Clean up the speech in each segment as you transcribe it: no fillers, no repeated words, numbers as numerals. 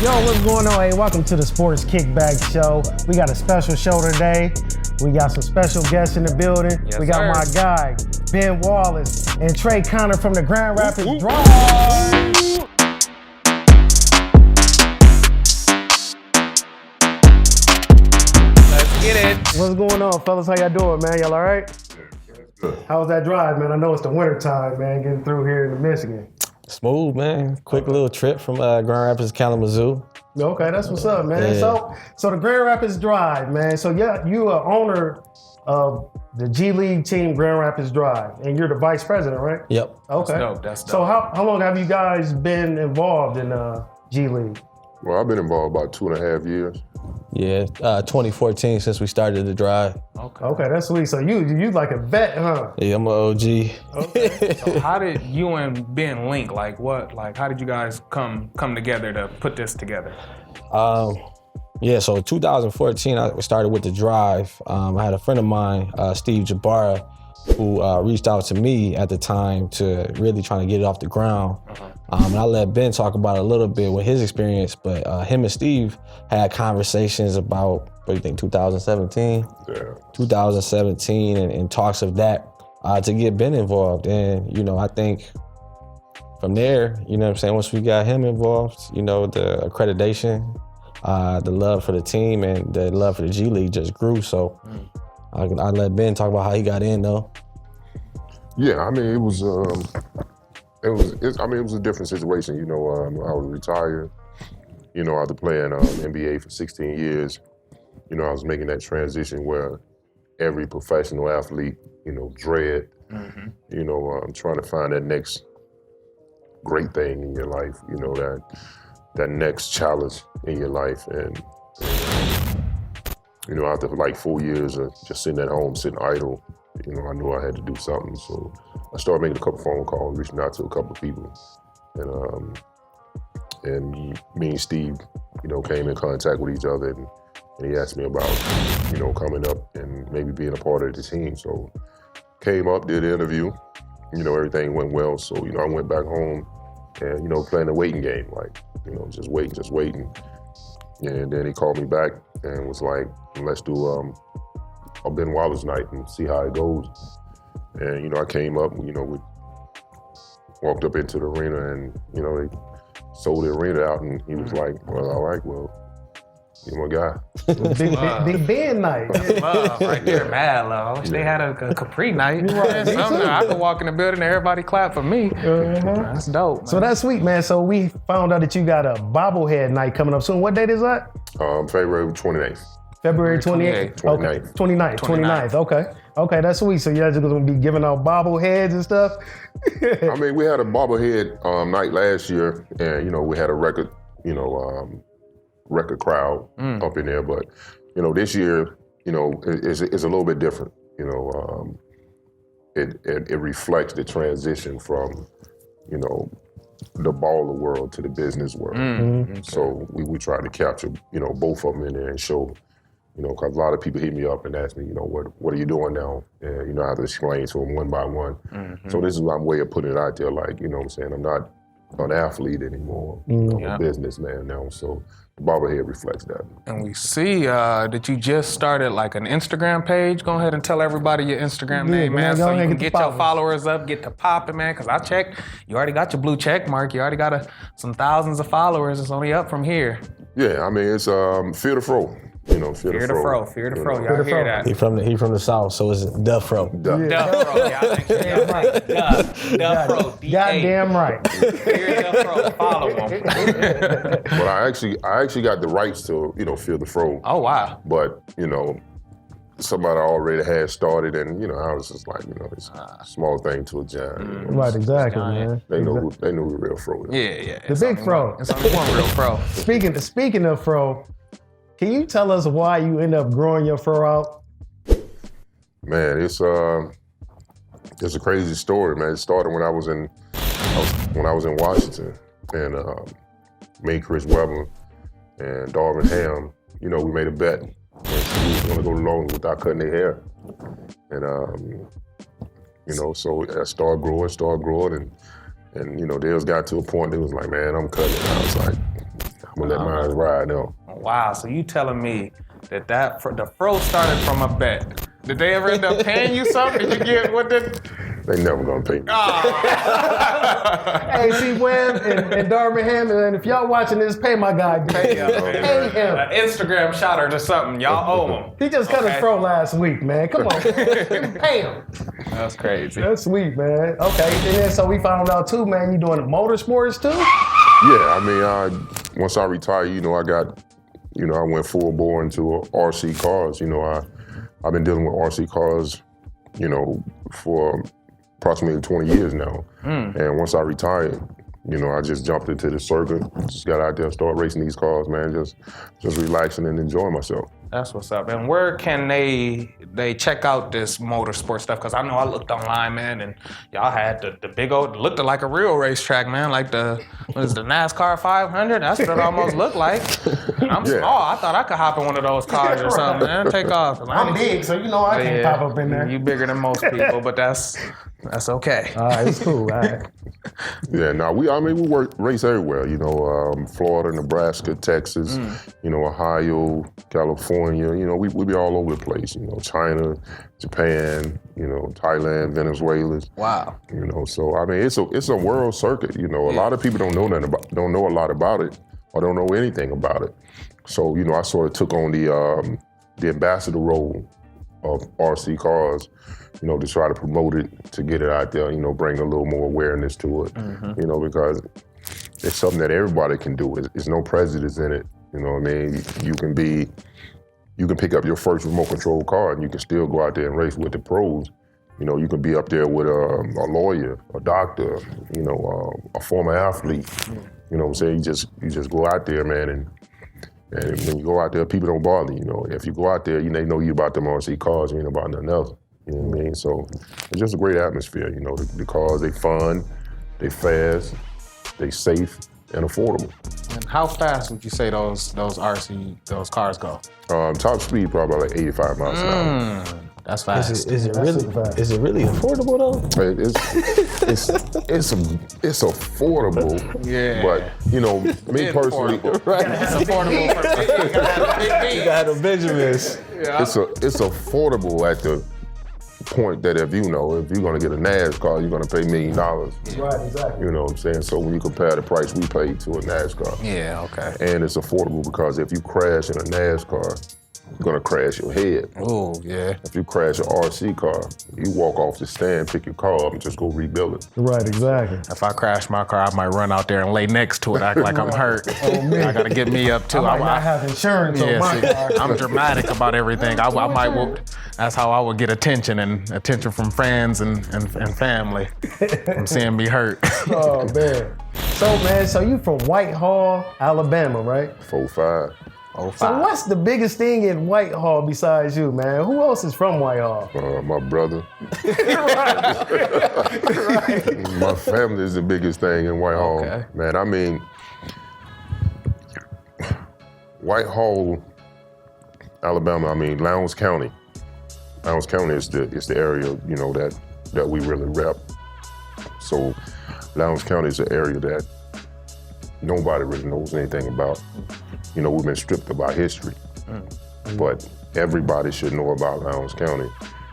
Yo, what's going on? Hey, welcome to the Sports Kickback Show. We got a special show today. We got some special guests in the building. Yes, we got sir. my guy, Ben Wallace, and Trey Connor from the Grand Rapids Drive. Let's get it. What's going on, fellas? How y'all doing, man? Y'all all right? How was that drive, man? I know it's the winter time, man, getting through here in Michigan. Smooth, man. Quick little trip from Grand Rapids, Kalamazoo. Okay, that's what's up, man. Yeah. So the Grand Rapids Drive, man. So yeah, you are owner of the G League team, Grand Rapids Drive, and you're the vice president, right? Yep. Okay. That's dope. So how long have you guys been involved in G League? Well, I've been involved about 2.5 years. Yeah, 2014 since we started the drive. Okay, that's sweet. So you like a vet, huh? Yeah, I'm an OG. So how did you and Ben link? How did you guys come together to put this together? Yeah, so 2014, I started with the drive. I had a friend of mine, Steve Jabara, who reached out to me at the time to really trying to get it off the ground. And I let Ben talk about it a little bit with his experience, but him and Steve had conversations about, what do you think, 2017? Yeah. 2017 and talks of that to get Ben involved. And, I think from there, what I'm saying, once we got him involved, the accreditation, the love for the team and the love for the G League just grew. So I let Ben talk about how he got in though. Yeah, I mean, it was a different situation. I was retired, after playing NBA for 16 years. I was making that transition where every professional athlete, dread, trying to find that next great thing in your life, that next challenge in your life. And, after like 4 years of just sitting at home, sitting idle, I knew I had to do something. So I started making a couple phone calls, reaching out to a couple of people. And me and Steve, came in contact with each other and he asked me about, coming up and maybe being a part of the team. So came up, did the interview, everything went well. So, I went back home and, playing a waiting game, just waiting. And then he called me back and was like, let's do a Ben Wallace night and see how it goes. And, I came up, we walked up into the arena and, they sold the arena out and he was like, well, all right, well, you're my guy. Big Ben night. Love right there, mad love. I wish they had a Capri night. I could walk in the building and everybody clap for me. That's dope. Man. So that's sweet, man. So we found out that you got a bobblehead night coming up soon. What date is that? February 28th. February 28th? 29th. 29th. Okay, that's sweet. So you guys are going to be giving out bobbleheads and stuff? I mean, we had a bobblehead night last year and, we had a record crowd up in there. But, this year, it's a little bit different. It reflects the transition from, the baller world to the business world. Mm-hmm. So we try to capture, both of them in there and show, because a lot of people hit me up and ask me, what are you doing now? And, I have to explain to them one by one. Mm-hmm. So this is my way of putting it out there, like, I'm saying, I'm not an athlete anymore. I'm a businessman now. So the bobblehead reflects that. And we see that you just started like an Instagram page. Go ahead and tell everybody your Instagram name, man, so you can get your followers up, get to popping, man. Because I checked, you already got your blue check mark. You already got some thousands of followers. It's only up from here. Yeah, I mean, it's Fear the Fro. Fear the Fro. Y'all hear that? He from the South, so it's the Fro. Duh Fro. Y'all think damn right. Duh Fro. Goddamn right. Fear the Fro. Follow him. But I actually got the rights to, Fear the Fro. Oh wow. But, somebody already had started and, I was just like, it's a small thing to a giant. Right, exactly, man. They know who the real Fro is. Yeah. The big Fro. It's only one real Fro. Speaking of Fro, can you tell us why you end up growing your fro out? Man, it's a crazy story, man. It started when I was in Washington, and me, Chris Webber, and Darvin Ham, we made a bet. And we was gonna go long without cutting their hair, and so I started growing, and Dale's got to a point. They was like, man, I'm cutting it. I was like, I'm gonna let mine ride now. Wow, so you telling me that the fro started from a bet. Did they ever end up paying you something? Did you get what did? They never gonna pay me. Hey, see, Webb and Darvin Hammond, if y'all watching this, pay my guy. Pay him. An Instagram shot or something. Y'all owe him. He just cut his fro last week, man. Come on, man. Pay him. That's crazy. That's sweet, man. Okay, and then so we found out too, man, you doing motorsports too? Yeah, I mean, once I retired, I went full bore into RC cars. I've been dealing with RC cars, for approximately 20 years now. And once I retired, I just jumped into the circuit, just got out there and started racing these cars, man, just relaxing and enjoying myself. That's what's up. And where can they check out this motorsport stuff? Because I know I looked online, man, and y'all had the big old, looked like a real racetrack, man, like the NASCAR 500? That's what it almost looked like. I'm small. I thought I could hop in one of those cars or something, man, take off. I'm big, so I can't pop up in there. You bigger than most people, but that's okay. All right, it's cool. All right. Yeah, no, we race everywhere, Florida, Nebraska, Texas, Ohio, California, we be all over the place, China, Japan, Thailand, Venezuela. Wow. So I mean, it's a world circuit, a lot of people don't know a lot about it or don't know anything about it. So, I sort of took on the ambassador role of RC cars, to try to promote it, to get it out there, bring a little more awareness to it, because it's something that everybody can do. There's no prejudice in it, you know what I mean? You can pick up your first remote control car and you can still go out there and race with the pros. You can be up there with a lawyer, a doctor, a former athlete. You know what I'm saying? You just go out there, man, and when you go out there, people don't bother you. If you go out there, they know you about them RC cars, you ain't about nothing else. You know what I mean? So it's just a great atmosphere. The cars, they fun, they fast, they safe and affordable. And how fast would you say those cars go? Top speed probably like 85 miles an hour. That's fast. Is it really affordable though? It's affordable. Yeah. But me personally, Right. It's affordable for me. You gotta have a big You got a Benjamins. Yeah. it's affordable at the point that if you're gonna get a NASCAR, you're gonna pay $1 million. Right, exactly. You know what I'm saying? So when you compare the price we paid to a NASCAR, Yeah, okay. and it's affordable because if you crash in a NASCAR, you're gonna crash your head. Oh, yeah. If you crash an RC car, you walk off the stand, pick your car up, and just go rebuild it. Right, exactly. If I crash my car, I might run out there and lay next to it, act like I'm hurt. I gotta get me up too. I might not have insurance on my car. I'm dramatic about everything. I might. That's how I would get attention from friends and family from seeing me hurt. Oh, man. So you from Whitehall, Alabama, right? 4-5. So what's the biggest thing in Whitehall besides you, man? Who else is from Whitehall? My brother. Right. My family is the biggest thing in Whitehall. Okay. Man, I mean, Whitehall, Alabama, Lowndes County. Lowndes County is the area, that we really rep. So Lowndes County is an area that nobody really knows anything about. We've been stripped of our history, but everybody should know about Lowndes County.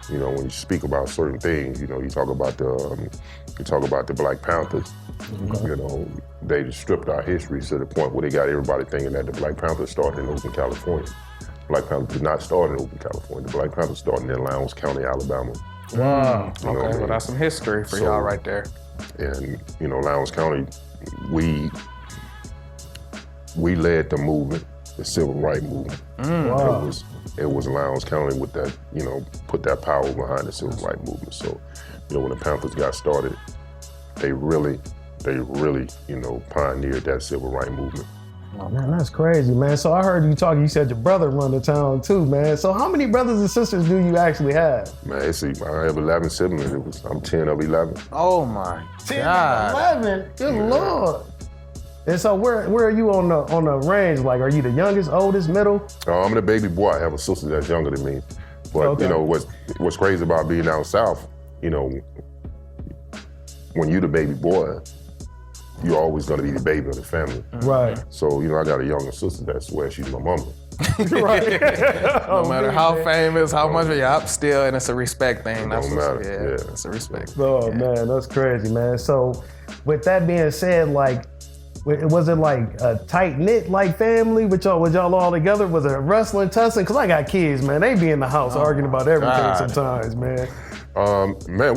When you speak about certain things, you talk about the Black Panthers. They just stripped our history to the point where they got everybody thinking that the Black Panthers started in Oakland, California. Black Panthers did not start in Oakland, California. The Black Panthers started in Lowndes County, Alabama. Wow. Okay, well that's some history for y'all right there. And Lowndes County, we led the movement, the civil rights movement. Wow. It was Lowndes County with that, put that power behind the civil rights movement. So, when the Panthers got started, they really, pioneered that civil rights movement. Oh, man, that's crazy, man. So I heard you said your brother run the town too, man. So how many brothers and sisters do you actually have? Man, I have 11 siblings. I'm 10 of 11. Oh my 10 God. 11? Good Lord. And so where are you on the range? Like, are you the youngest, oldest, middle? I'm the baby boy. I have a sister that's younger than me. But, Okay. what's crazy about being down south, when you the baby boy, you're always gonna be the baby of the family. Right. So, I got a younger sister that swears she's my mama. Right. No matter how famous, how much, still, and it's a respect thing. That's Don't matter. Yeah. It's a respect. Oh man, that's crazy, man. So with that being said, like, was it like a tight knit like family with y'all all together? Was it wrestling, tussling? Cause I got kids, man. They be in the house arguing about everything sometimes, man. Man,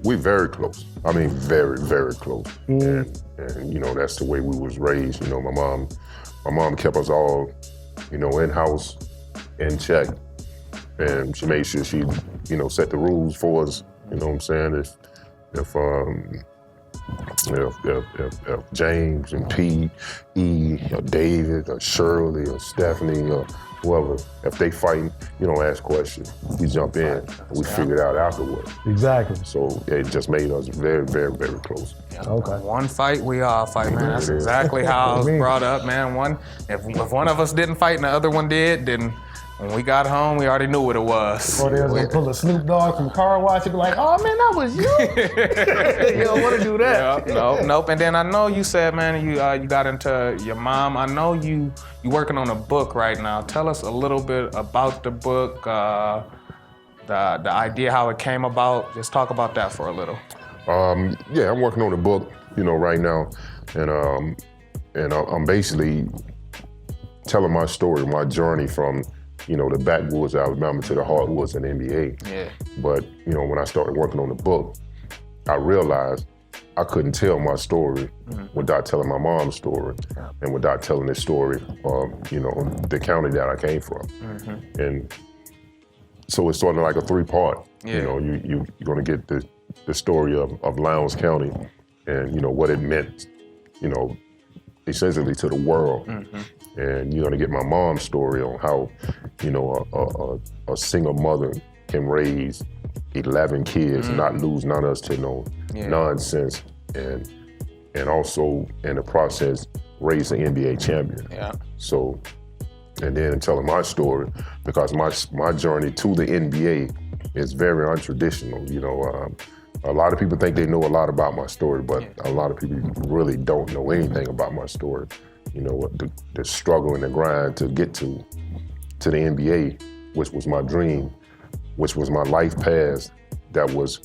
we very close. I mean, very, very close. And that's the way we was raised. My mom kept us all, in house, in check, and she made sure she, set the rules for us. You know what I'm saying? If James and Pete, E, or David, or Shirley, or Stephanie, or whoever, if they fighting, you don't ask questions. We jump in, and we figure it out afterwards. Exactly. So it just made us very, very, very close. Okay. One fight, we all fight, man. That's exactly how I was brought up, man. If one of us didn't fight and the other one did, then when we got home, we already knew what it was. Or they was gonna pull a Snoop Dogg from car wash and be like, "Oh man, that was you." You don't want to do that. Nope. And then I know you said, man, you got into your mom. I know you working on a book right now. Tell us a little bit about the book, the idea, how it came about. Just talk about that for a little. I'm working on a book, right now, and I'm basically telling my story, my journey from, the backwoods of Alabama to the hardwoods in the NBA. Yeah. But, when I started working on the book, I realized I couldn't tell my story without telling my mom's story and without telling the story of, the county that I came from. And so it's sort of like a three-part. Yeah. You're gonna get the story of Lowndes County and, what it meant, essentially to the world. And you're gonna get my mom's story on how, a single mother can raise 11 kids and not lose none of us to no nonsense, and also in the process raise an NBA champion. Yeah. So, and then telling my story, because my journey to the NBA is very untraditional. A lot of people think they know a lot about my story, but a lot of people really don't know anything about my story. The struggle and the grind to get to the NBA, which was my dream, which was my life path that was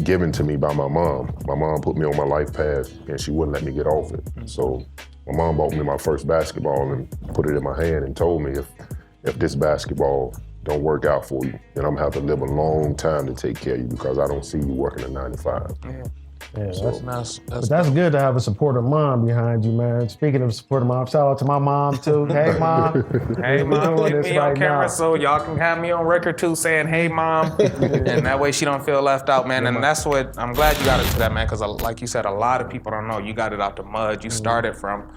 given to me by my mom. My mom put me on my life path and she wouldn't let me get off it. So my mom bought me my first basketball and put it in my hand and told me if this basketball don't work out for you, then I'm gonna have to live a long time to take care of you because I don't see you working a 9 to 5. Yeah, That's nice. But that's good to have a supportive mom behind you, man. Speaking of supportive mom, shout out to my mom too. Hey, mom. Hey, mom, doing get this me on right camera now. so y'all can have me on record too saying, hey, mom. And that way she don't feel left out, man. And that's what, I'm glad you got into that, man, because like you said, a lot of people don't know. You got it out the mud. You started from,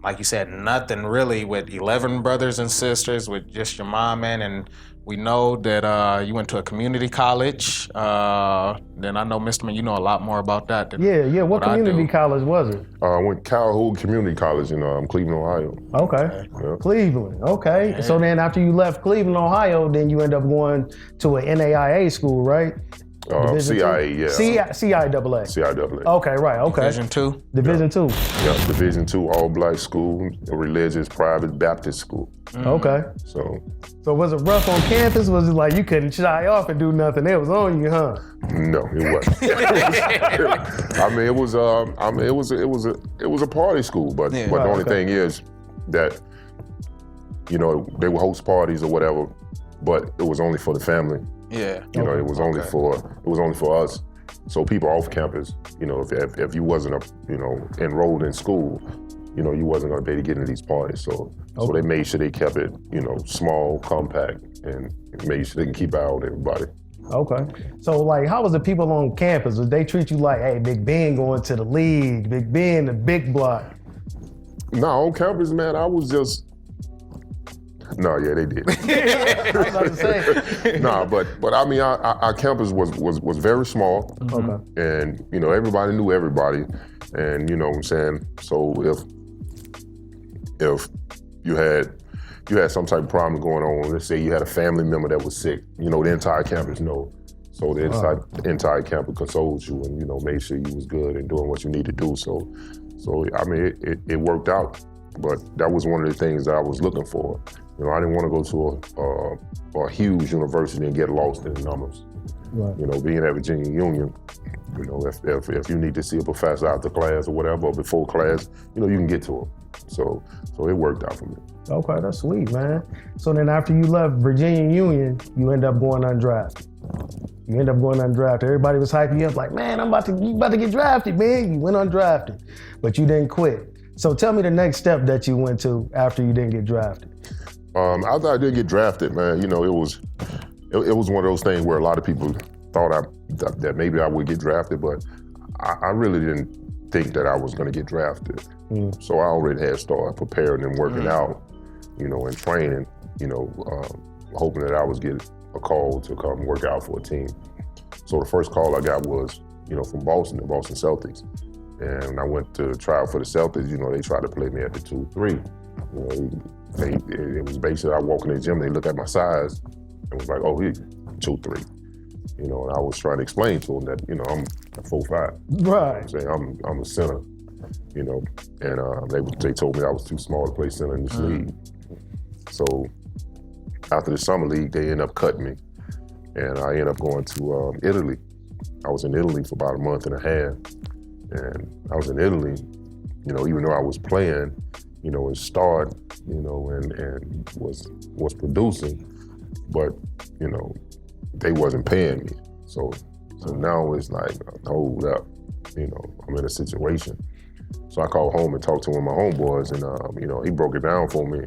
like you said, nothing really with 11 brothers and sisters, with just your mom, man. And we know that you went to a community college. Then I know, Mr. Man, you know a lot more about that than What community college was it? I went to Calhoun Community College in Cleveland, Ohio. Okay. Yeah. Cleveland. Okay. Yeah. So then after you left Cleveland, Ohio, then you end up going to an NAIA school, right? CIA, yeah. CIAA. CIAA. Okay, right. Okay. Division II? Division II. Yeah, Division II, all-black school, a religious, private Baptist school. Okay. So was it rough on campus? Was it like you couldn't shy off and do nothing? It was on you, huh? No, it wasn't. It was a party school, but the only thing is that, they would host parties or whatever, but it was only for the family. Yeah. It was only for us. So people off campus, if you wasn't enrolled in school, you wasn't gonna be able to get into these parties. So they made sure they kept it, small, compact, and made sure they can keep out on everybody. Okay. So like, how was the people on campus? Did they treat you like, hey, Big Ben going to the league, Big Ben, the big block? No, on campus, man, I was just. No, yeah, they did. I was about to say. Nah, but I mean, our campus was very small. Okay. And everybody knew everybody, and you know what I'm saying. So if you had some type of problem going on, let's say you had a family member that was sick, the entire campus know. So the entire camp consoled you and, made sure you was good and doing what you need to do. So I mean, it worked out. But that was one of the things that I was looking for. I didn't want to go to a huge university and get lost in the numbers. Right. Being at Virginia Union, if you need to see a professor after class or whatever, or before class, you can get to him. So it worked out for me. Okay, that's sweet, man. So then after you left Virginia Union, you end up going undrafted. Everybody was hyping you up like, man, you about to get drafted, man. You went undrafted, but you didn't quit. So tell me the next step that you went to after you didn't get drafted. After I did get drafted, man, it was one of those things where a lot of people thought that maybe I would get drafted, but I really didn't think that I was going to get drafted. So I already had started preparing and working out, and training, hoping that I was get a call to come work out for a team. So the first call I got was, from Boston, the Boston Celtics. And I went to try out for the Celtics, they tried to play me at the 2-3. It was basically, I walk in the gym, they look at my size, and was like, oh, he's 2-3. And I was trying to explain to them that, I'm 4'5". Right. I'm saying I'm a center, and they told me I was too small to play center in this league. So after the summer league, they ended up cutting me, and I ended up going to Italy. I was in Italy for about a month and a half, and I was in Italy, even though I was playing, and starred, and was producing, but they wasn't paying me. So now it's like, hold up, I'm in a situation. So I called home and talked to one of my homeboys, and he broke it down for me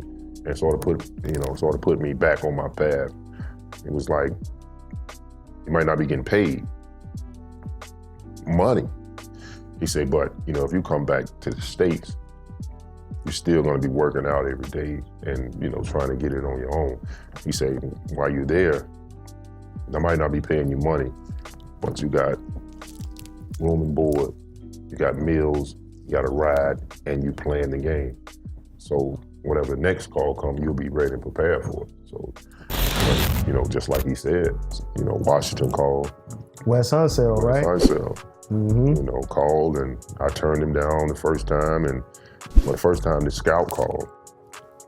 and sort of put me back on my path. It was like, you might not be getting paid money. He said, but if you come back to the States, you're still gonna be working out every day and trying to get it on your own. He said, while you're there, I might not be paying you money, but you got room and board, you got meals, you got a ride, and you playing the game. So whatever the next call comes, you'll be ready and prepared for it. So, just like he said, Washington called. Wes Unseld, right? Wes Unseld, called, and I turned him down the first time, and the first time the scout called,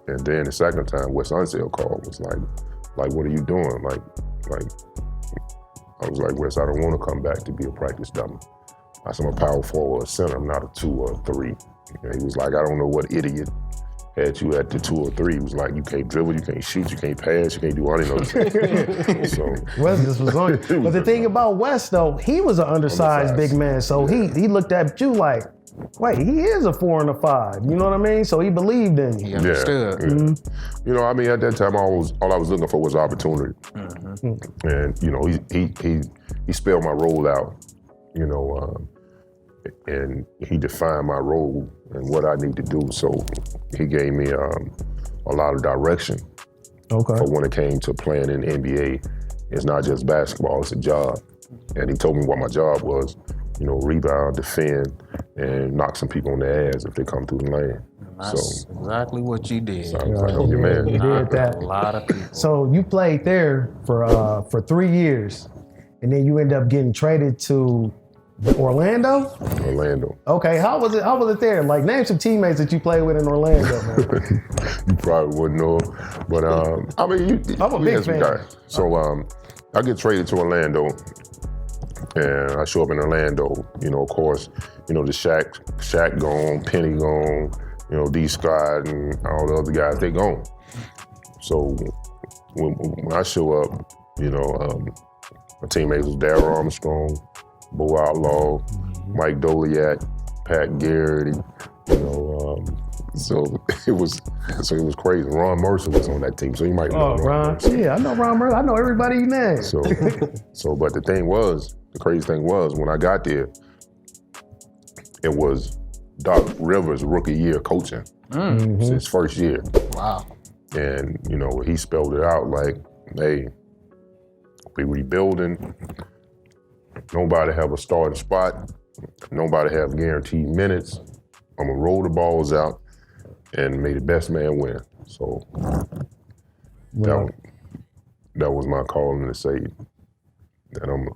and then the second time Wes Unseld called, was like, what are you doing? Like, I was like, Wes, I don't want to come back to be a practice dummy. I said, I'm a power forward, center, I'm not a 2 or a 3. And he was like, I don't know what idiot had you at the 2 or 3. He was like, you can't dribble, you can't shoot, you can't pass, you can't do all those things. So Wes just was on you. But the thing about Wes though, he was an undersized big man, so he looked at you like, wait, he is a 4 and a 5. You know what I mean? So he believed in you. He understood. Yeah. Mm-hmm. At that time, all I was looking for was opportunity. Mm-hmm. And he spelled my role out. And he defined my role and what I need to do. So he gave me a lot of direction. Okay. For when it came to playing in the NBA, it's not just basketball; it's a job. And he told me what my job was. Rebound, defend, and knock some people on the ass if they come through the lane. That's exactly what you did. So I was like, oh, your man. You did that. A lot of people. So you played there for 3 years, and then you end up getting traded to Orlando? Orlando. Okay, how was it there? Like, name some teammates that you played with in Orlando, man. You probably wouldn't know, but I'm a big fan. Guy. So I get traded to Orlando. And I show up in Orlando, of course, the Shaq gone, Penny gone, D. Scott and all the other guys, they gone. So when I show up, my teammates was Darryl Armstrong, Bo Outlaw, Mike Doliak, Pat Garrity, so it was crazy. Ron Mercer was on that team, so you might know Ron Mercer. Yeah, I know Ron Mercer. I know everybody you name. But the crazy thing was, when I got there, it was Doc Rivers' rookie year coaching. It's his first year. Wow. And, he spelled it out like, hey, we rebuilding. Nobody have a starting spot. Nobody have guaranteed minutes. I'm gonna roll the balls out and may the best man win. So that was my calling to say, that I'm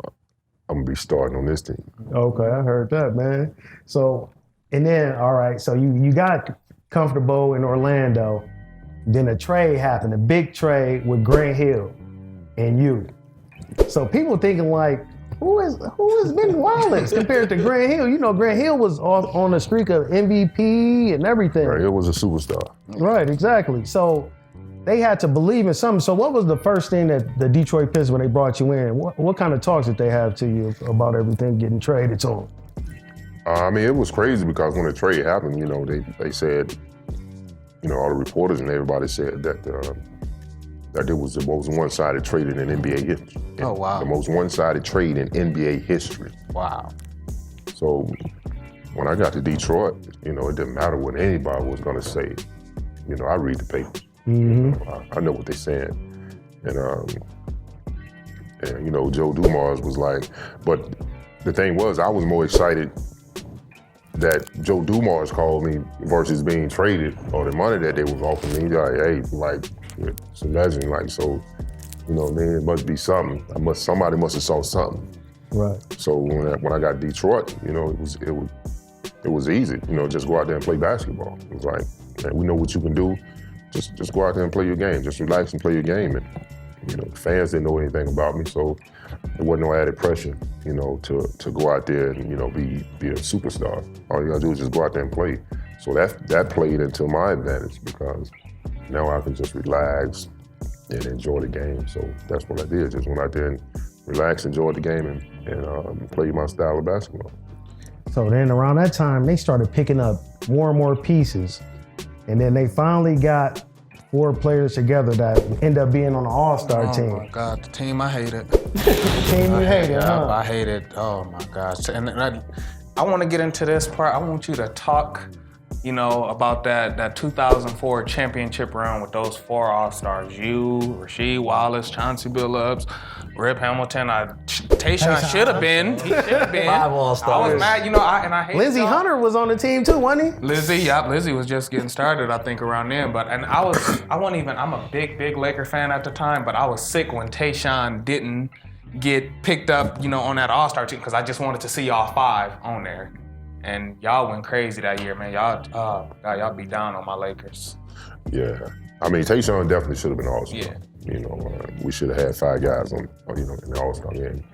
gonna be starting on this team. Okay, I heard that, man. So, and then, all right, so you got comfortable in Orlando. Then a trade happened, a big trade with Grant Hill and you. So people thinking like, who is Ben Wallace compared to Grant Hill? You know, Grant Hill was on a streak of MVP and everything. Right, it was a superstar. Right, exactly. So they had to believe in something. So what was the first thing that the Detroit Pistons, when they brought you in, what kind of talks did they have to you about everything getting traded to them? I mean, it was crazy because when the trade happened, you know, they said, you know, all the reporters and everybody said that that it was the most one-sided trade in NBA history. Oh, wow. The most one-sided trade in NBA history. Wow. So when I got to Detroit, you know, it didn't matter what anybody was gonna say. You know, I read the papers. I know what they're saying. And you know, Joe Dumars was like, but the thing was, I was more excited that Joe Dumars called me versus being traded or the money that they was offering me. Like, hey, like, it's amazing. Like, so, you know, man, it must be something. Somebody must have saw something. Right. So when I got Detroit, you know, it was easy. You know, just go out there and play basketball. It was like, man, we know what you can do. Just go out there and play your game. Just relax and play your game. And, you know, the fans didn't know anything about me, so there wasn't no added pressure, you know, to go out there and, you know, be a superstar. All you gotta do is just go out there and play. So that played into my advantage because now I can just relax and enjoy the game. So that's what I did. Just went out there and relax, enjoy the game, and play my style of basketball. So then around that time, they started picking up more and more pieces. And then they finally got 4 players together that end up being on the All-Star team. Oh my God, the team I hated. The team you hated, huh? I hated, oh my gosh. And I want to get into this part. I want you to talk, you know, about that 2004 championship run with those 4 All-Stars. You, Rasheed Wallace, Chauncey Billups, Rip Hamilton. Tayshaun should have been. He should have been. 5 All-Stars. I was mad, you know, and I hate Lizzie Hunter was on the team too, wasn't he? Lizzie was just getting started, I think, around then. I'm a big Laker fan at the time, but I was sick when Tayshaun didn't get picked up, you know, on that All-Star team because I just wanted to see all 5 on there. And y'all went crazy that year, man. Y'all beat down on my Lakers. Yeah, I mean, Tayshaun definitely should have been All-Star. Yeah. You know, we should have had 5 guys on, you know, in the All-Star game.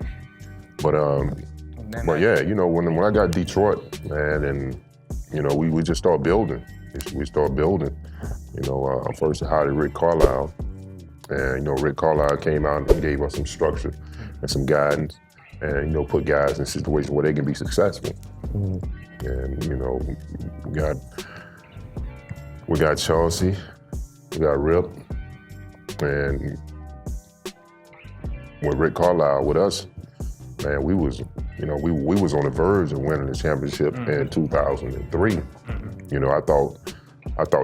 But yeah, you know, when I got Detroit, man, and you know, we just started building. We started building. You know, first I hired Rick Carlisle, and you know, Rick Carlisle came out and gave us some structure and some guidance, and you know, put guys in situations where they can be successful. And you know, we got Chauncey, we got Rip, and with Rick Carlisle with us, man, we was on the verge of winning the championship in 2003. You know, I thought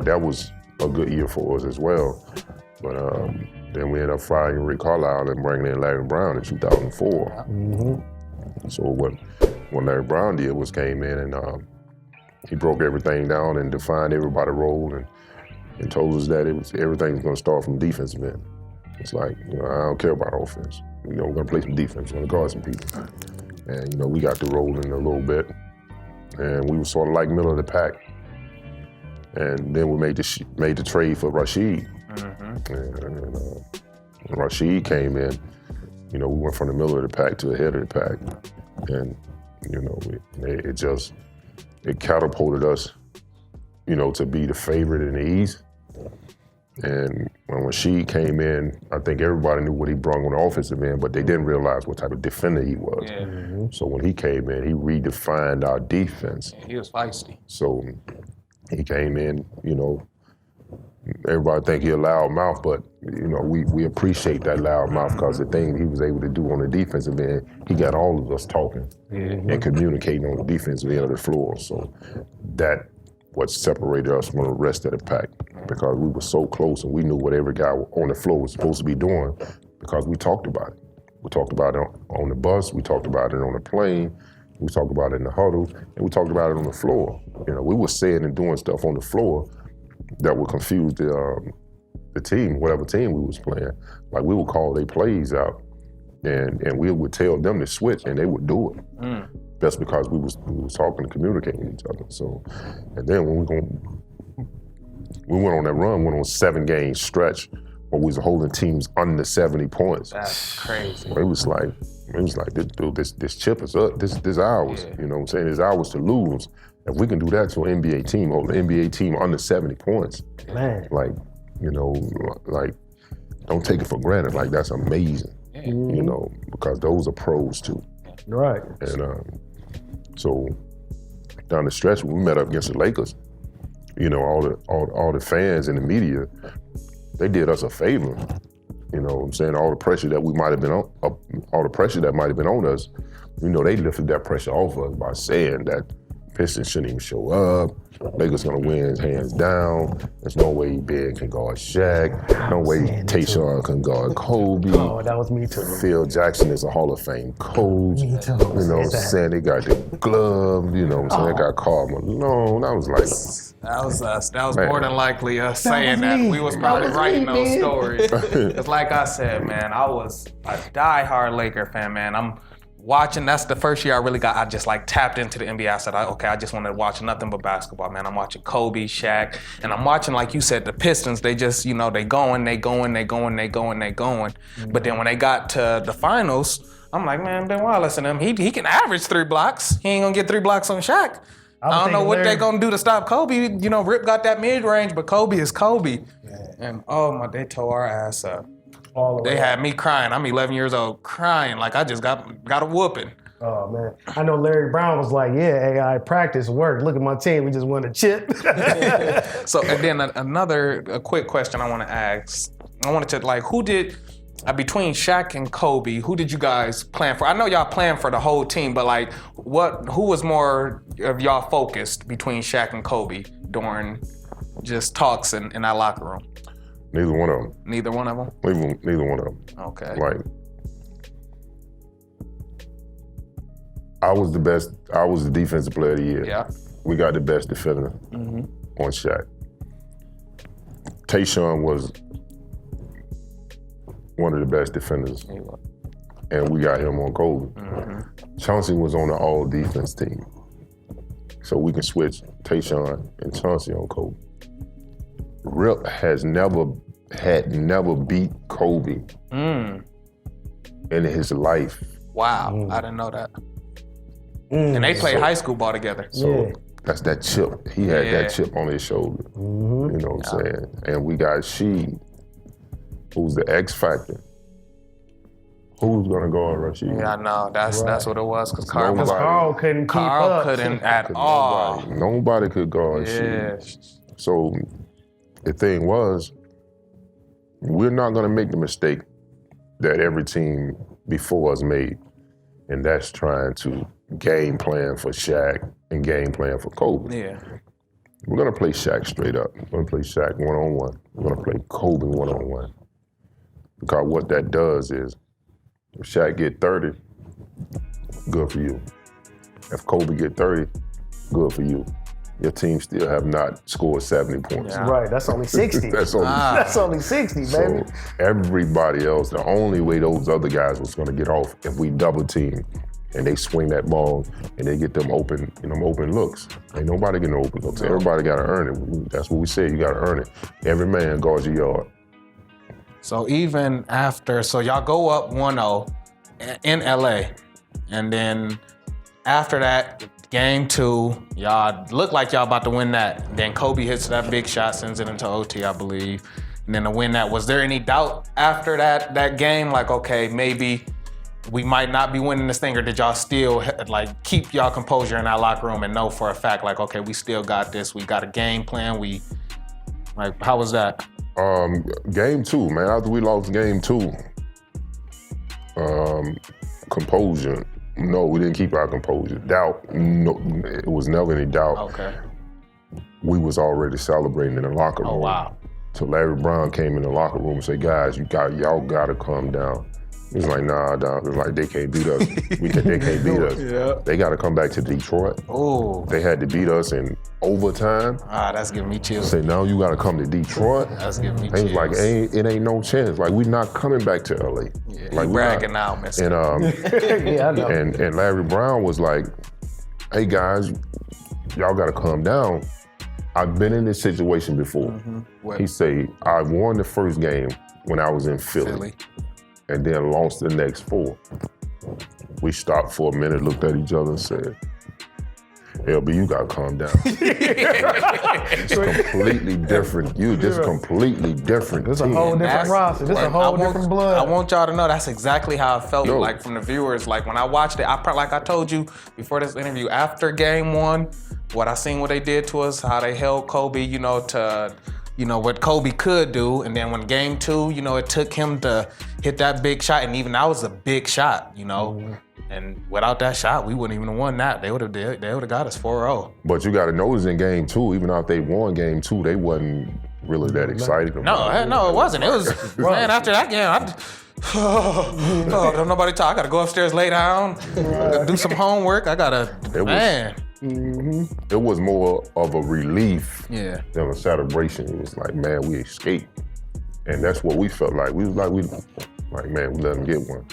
that was a good year for us as well. But then we ended up firing Rick Carlisle and bringing in Larry Brown in 2004. So what Larry Brown did was came in and he broke everything down and defined everybody's role and told us that everything's going to start from defensive end. It's like, you know, I don't care about offense. You know, we're going to play some defense. We're going to guard some people. And, you know, we got to roll in a little bit. And we were sort of like middle of the pack. And then we made the trade for Rasheed. And when Rasheed came in, you know, we went from the middle of the pack to the head of the pack. And, you know, it catapulted us, you know, to be the favorite in the East. And when Rasheed came in, I think everybody knew what he brought on the offensive end, but they didn't realize what type of defender he was. Yeah. So when he came in, he redefined our defense. Yeah, he was feisty. So he came in, you know, everybody think he a loud mouth, but you know, we appreciate that loud mouth because the thing he was able to do on the defensive end, he got all of us talking and communicating on the defensive end of the floor. So that what separated us from the rest of the pack because we were so close and we knew what every guy on the floor was supposed to be doing because we talked about it. We talked about it on the bus, we talked about it on the plane, we talked about it in the huddle, and we talked about it on the floor. You know, we were saying and doing stuff on the floor that would confuse the team, whatever team we was playing. Like we would call their plays out, And we would tell them to switch, and they would do it. That's because we was talking and communicating with each other. So, and then when we went on that run, went on a 7-game stretch where we was holding teams under 70 points. That's crazy. It was like, this chip is up. This ours. Yeah. You know what I'm saying? It's ours to lose. If we can do that to an NBA team, hold an NBA team under 70 points, Man. like, you know, like, don't take it for granted. Like, that's amazing. Yeah. You know, because those are pros too. Right. And so down the stretch, when we met up against the Lakers, you know, all the fans and the media, they did us a favor. You know what I'm saying? All the pressure that might have been on us, you know, they lifted that pressure off us by saying that Piston shouldn't even show up. Lakers gonna win hands down. There's no way Ben can guard Shaq. No way Tayshaun can guard Kobe. Oh, that was me too. Phil Jackson is a Hall of Fame coach. Me too. You know what I'm saying? They got the glove, you know what I'm saying? They got Karl Malone. I was like, That was us. That was Man. more than likely us saying was that. me. We was That probably was writing me, those man. stories. It's like I said, man, I was a diehard Laker fan, man. I'm watching, that's the first year I just like tapped into the NBA. I said, okay, I just wanted to watch nothing but basketball, man. I'm watching Kobe, Shaq, and I'm watching, like you said, the Pistons. They just, you know, they going. But then when they got to the finals, I'm like, man, Ben Wallace and him, he can average 3 blocks. He ain't gonna get 3 blocks on Shaq. I don't know what they're gonna do to stop Kobe. You know, Rip got that mid-range, but Kobe is Kobe. Yeah. And they tore our ass up. They had me crying. I'm 11 years old, crying like I just got a whooping. Oh man, I know Larry Brown was like, "Yeah, AI practice worked. Look at my team. We just won a chip." So, and then a quick question I want to ask. I wanted to like, who did between Shaq and Kobe? Who did you guys plan for? I know y'all planned for the whole team, but like, who was more of y'all focused between Shaq and Kobe during just talks in that locker room? Neither one of them. Neither one of them? Neither one of them. Okay. Like, I was the best. I was the defensive player of the year. Yeah. We got the best defender on Shaq. Tayshaun was one of the best defenders, and we got him on Kobe. Chauncey was on the all-defense team, so we can switch Tayshaun and Chauncey on Kobe. Rip had never beat Kobe in his life. Wow, I didn't know that. And they played high school ball together. So that's that chip. He had that chip on his shoulder. You know what I'm saying? And we got Sheed, who's the X factor. Who's gonna guard Rashid? Yeah, I know. That's what it was. Because Carl couldn't keep up. Couldn't at all. Nobody could guard Sheed. So the thing was, we're not gonna make the mistake that every team before us made, and that's trying to game plan for Shaq and game plan for Kobe. Yeah. We're gonna play Shaq straight up. We're gonna play Shaq one-on-one. We're gonna play Kobe one-on-one. Because what that does is, if Shaq get 30, good for you. If Kobe get 30, good for you. Your team still have not scored 70 points. Yeah. Right, that's only 60. That's only 60, baby. So everybody else, the only way those other guys was gonna get off if we double team and they swing that ball and they get them open, open looks. Ain't nobody getting open looks. Everybody gotta earn it. That's what we say, you gotta earn it. Every man guards your yard. So even after, so y'all go up 1-0 in LA, and then after that, game 2, y'all look like y'all about to win that. Then Kobe hits that big shot, sends it into OT, I believe. And then to win that, was there any doubt after that game? Like, okay, maybe we might not be winning this thing, or did y'all still like keep y'all composure in that locker room and know for a fact, like, okay, we still got this, we got a game plan, like, how was that? Game 2, man, after we lost game 2, composure, no, we didn't keep our composure. Doubt, no, it was never any doubt. Okay. We was already celebrating in the locker room. Oh, wow. So Larry Brown came in the locker room and said, guys, y'all gotta calm down. It's like, nah, dog. It's like, they can't beat us. They can't beat us. Yeah. They got to come back to Detroit. Oh. They had to beat us in overtime. That's giving me chills. Say, now you got to come to Detroit. That's giving me They chills. was like, it ain't no chance. Like, we're not coming back to LA. Yeah, like, you bragging now, Mista. And, Yeah, I know. and Larry Brown was like, hey, guys, y'all got to calm down. I've been in this situation before. What? He say, I won the first game when I was in Philly. And then lost the next 4. We stopped for a minute, looked at each other and said, LB, you gotta calm down. It's completely different. You just completely different. It's a team. whole different roster. This a whole different blood. I want y'all to know that's exactly how I felt like from the viewers. Like when I watched it, like I told you before this interview, after game 1, what I seen what they did to us, how they held Kobe, you know, to what Kobe could do. And then when game 2, you know, it took him to hit that big shot. And even that was a big shot, you know. And without that shot, we wouldn't even have won that. They would have got us 4-0. But you gotta notice in game 2, even after they won game 2, they wasn't really that excited about it. No, it wasn't. It was, man, after that game, don't nobody talk. I gotta go upstairs, lay down, do some homework. It was more of a relief Yeah. than a celebration. It was like, man, we escaped. And that's what we felt like. We let them get one.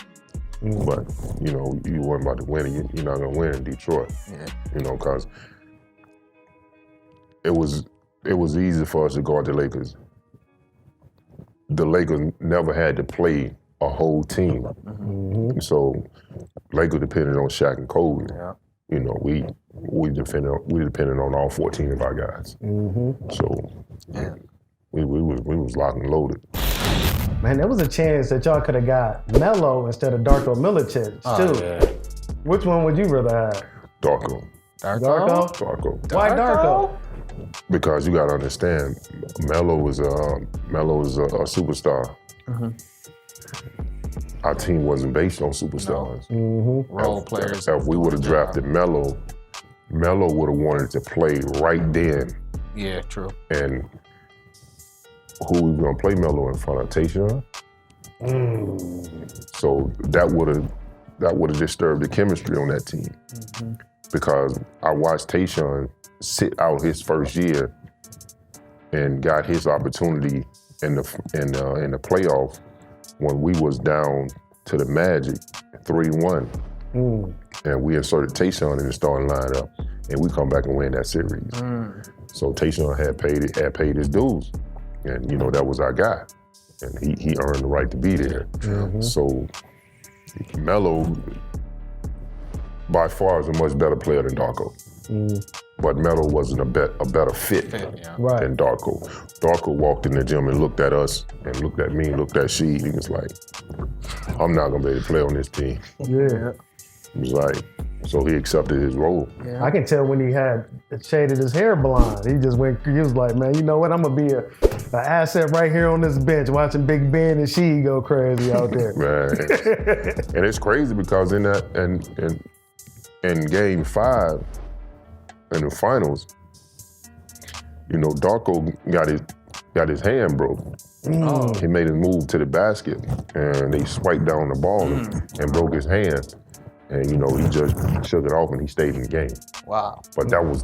But, you know, you weren't about to win it. You're not gonna win in Detroit. Yeah. You know, because it was easy for us to guard the Lakers. The Lakers never had to play a whole team. So Lakers depended on Shaq and Kobe. Yeah. You know, we depended on all 14 of our guys. So we was locked and loaded. Man, there was a chance that y'all could have got Melo instead of Darko Milicic, too. Yeah. Which one would you rather have? Darko. Darko? Why Darko? Because you gotta understand, Melo is a superstar. Our team wasn't based on superstars. Role players. If we would have drafted Melo would have wanted to play right then. Yeah, true. And who we gonna play Melo in front of? Tayshaun? So that would have disturbed the chemistry on that team. Because I watched Tayshaun sit out his first year and got his opportunity in the playoff when we was down to the Magic 3-1. And we inserted Tayshaun in the starting lineup and we come back and win that series. So Tayshaun had paid his dues. And you know, that was our guy. And he earned the right to be there. So Melo by far is a much better player than Darko. But Melo wasn't a better fit than Darko. Darko walked in the gym and looked at us and looked at me, looked at she. He was like, I'm not gonna be able to play on this team. Yeah. He was like, so he accepted his role. I can tell when he had shaded his hair blonde. He was like, man, you know what? I'm gonna be an asset right here on this bench watching Big Ben and she go crazy out there. Man. And it's crazy because in game 5, in the finals, you know, Darko got his hand broke. He made a move to the basket and they swiped down the ball and broke his hand. And you know, he just shook it off and he stayed in the game. Wow. But that was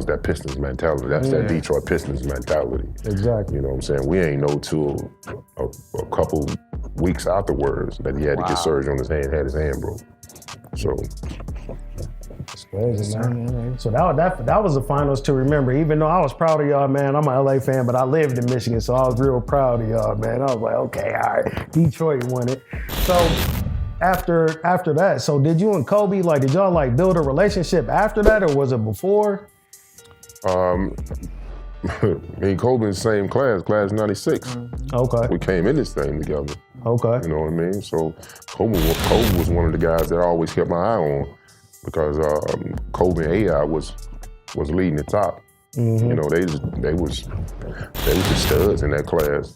that Pistons mentality. That's that Detroit Pistons mentality. Exactly. You know what I'm saying? We ain't know till a couple weeks afterwards that he had to get surgery on his hand, had his hand broke. So it's crazy, man. So that was the finals to remember. Even though I was proud of y'all, man. I'm an LA fan, but I lived in Michigan, so I was real proud of y'all, man. I was like, okay, all right, Detroit won it. So after that, so did you and Kobe, did y'all build a relationship after that, or was it before? Me and Kobe in the same class 96. Okay. We came in this thing together. Okay. You know what I mean? So Kobe was one of the guys that I always kept my eye on because Kobe and AI was leading the top. You know, they was the studs in that class.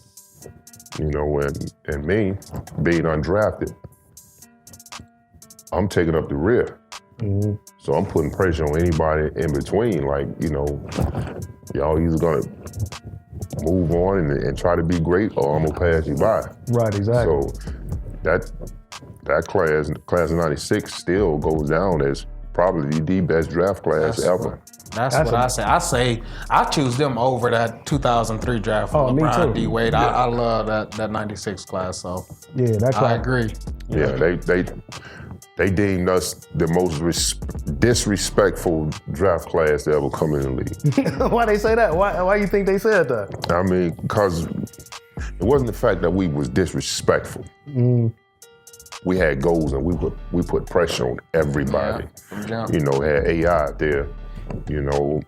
You know, and me being undrafted, I'm taking up the rear. So I'm putting pressure on anybody in between. You know, y'all either gonna move on and try to be great, or I'm gonna pass you by. Right, exactly. So that class of '96, still goes down as probably the best draft class ever. That's what I say. I choose them over that 2003 draft from LeBron, D Wade. Yeah. I love that '96 class. So yeah, that class. I agree. Yeah, they deemed us the most disrespectful draft class to ever come in the league. Why they say that? Why you think they said that? I mean, because it wasn't the fact that we was disrespectful. We had goals and we put pressure on everybody. Yeah. You know, had AI out there. You know,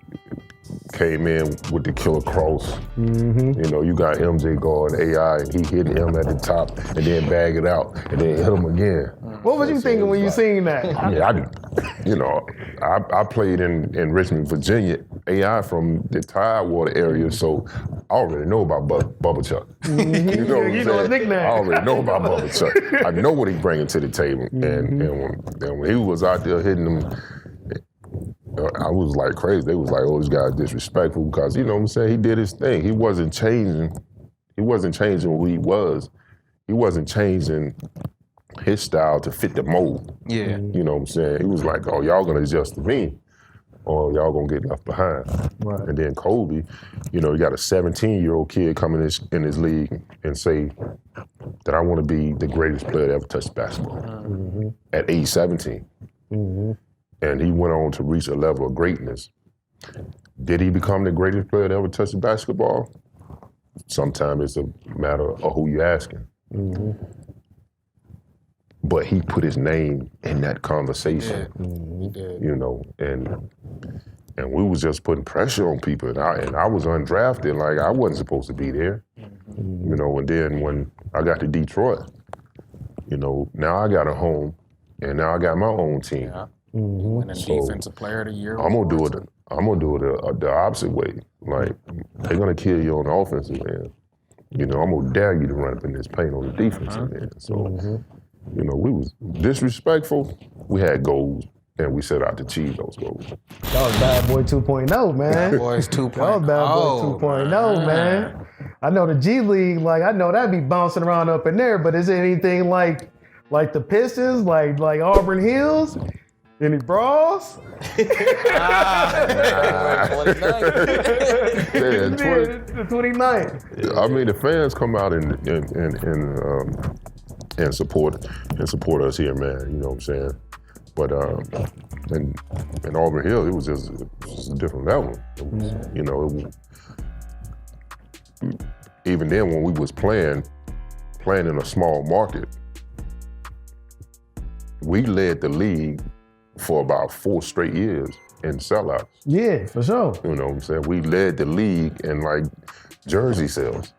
came in with the killer cross. You know, you got MJ guard AI, and he hit him at the top, and then bag it out, and then hit him again. What was you thinking when you seen that? I played in Richmond, Virginia, AI from the Tidewater area, so I already know about Bubba Chuck. You know what I'm saying? Nickname. I already know about Bubba Chuck. I know what he bringing to the table, and when he was out there hitting them. I was like crazy. They was like, "Oh, this guy's disrespectful," because you know what I'm saying. He did his thing. He wasn't changing. He wasn't changing who he was. He wasn't changing his style to fit the mold. Yeah. You know what I'm saying. He was like, "Oh, y'all gonna adjust to me, or y'all gonna get left behind." Right. And then Kobe, you know, you got a 17-year-old kid coming in this league and say that I want to be the greatest player to ever touch basketball at age 17. And he went on to reach a level of greatness. Did he become the greatest player to ever touch the basketball? Sometimes it's a matter of who you're asking. But he put his name in that conversation. He did. You know, and we was just putting pressure on people, and I was undrafted, like I wasn't supposed to be there. You know, and then when I got to Detroit, you know, now I got a home, and now I got my own team. Yeah. Winning Defensive Player of the Year. I'm gonna do it the opposite way. Like they're gonna kill you on the offensive end. You know, I'm gonna dare you to run up in this paint on the defensive end. So, you know, we was disrespectful. We had goals, and we set out to achieve those goals. That was Bad Boy 2.0, man. Bad Boys 2.0. That was Bad Boy 2.0, man. I know the G League, like I know that'd be bouncing around up in there, but is it anything like the Pistons, like Auburn Hills? Any brawls? 29. The 29th. I mean, the fans come out and support us here, man. You know what I'm saying? But in Auburn Hill, it was just a different level. It was, you know, even then when we was playing in a small market, we led the league for about 4 straight years in sellouts. Yeah, for sure. You know what I'm saying? We led the league in like jersey sales.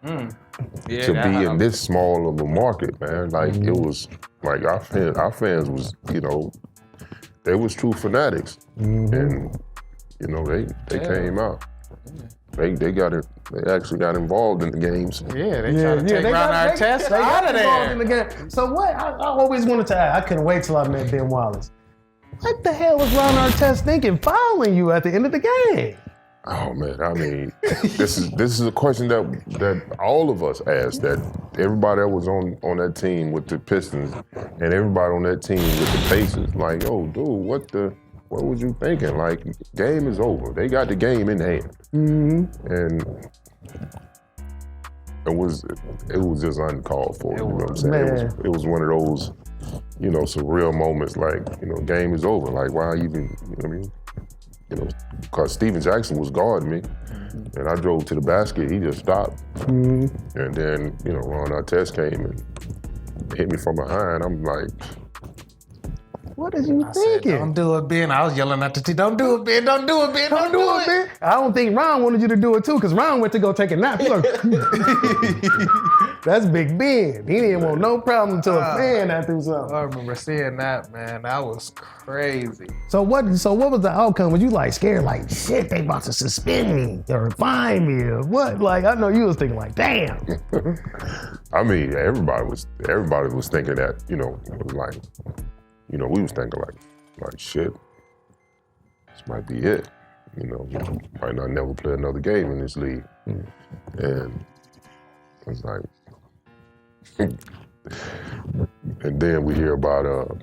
Yeah, to be in this small of a market, man. Like it was like our fans was, you know, they was true fanatics. And, you know, they came out. They actually got involved in the games. Yeah, they tried to take Ron Artest out of there. In the game. So what? I always wanted to ask. I couldn't wait till I met Ben Wallace. What the hell was Ron Artest thinking fouling you at the end of the game? Oh man, I mean, this is a question that all of us asked. That everybody that was on that team with the Pistons and everybody on that team with the Pacers, like, oh, dude, what was you thinking? Like, game is over. They got the game in hand, and it was just uncalled for. You know what I'm saying? It was one of those, you know, surreal moments. Like, you know, game is over. Like, why even? You know what I mean? You know, because Steven Jackson was guarding me, and I drove to the basket. He just stopped, and then, you know, Ron Artest came and hit me from behind. I'm like, what is you thinking? Said, don't do it, Ben. I was yelling at the team. Don't do it, Ben. Don't do it, Ben. Don't do it, Ben. I don't think Ron wanted you to do it too, because Ron went to go take a nap. He like, that's Big Ben. He didn't want no problem until a fan had to do something. I remember seeing that, man. That was crazy. So what was the outcome? Was you like scared, like, shit, they about to suspend me or fine me or what? Like, I know you was thinking like, damn. I mean, everybody was thinking that, you know, it was like, you know, we was thinking like shit, this might be it. You know, we might not never play another game in this league. And it's like, And then we hear about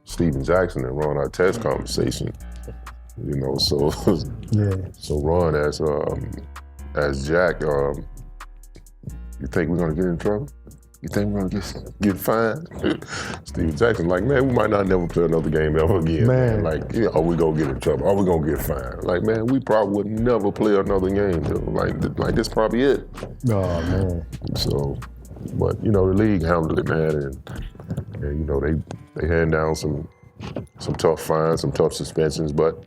Steven Jackson and Ron Artest conversation. You know, so so Ron as Jack, you think we're gonna get in trouble? You think we're gonna get fined? Steven Jackson like, man, we might not never play another game ever again. Man. Like, yeah, are we gonna get in trouble? Are we gonna get fined? Like, man, we probably would never play another game. Like this probably it. Oh man. So, but you know, the league handled it, man, and you know they hand down some tough fines, some tough suspensions, but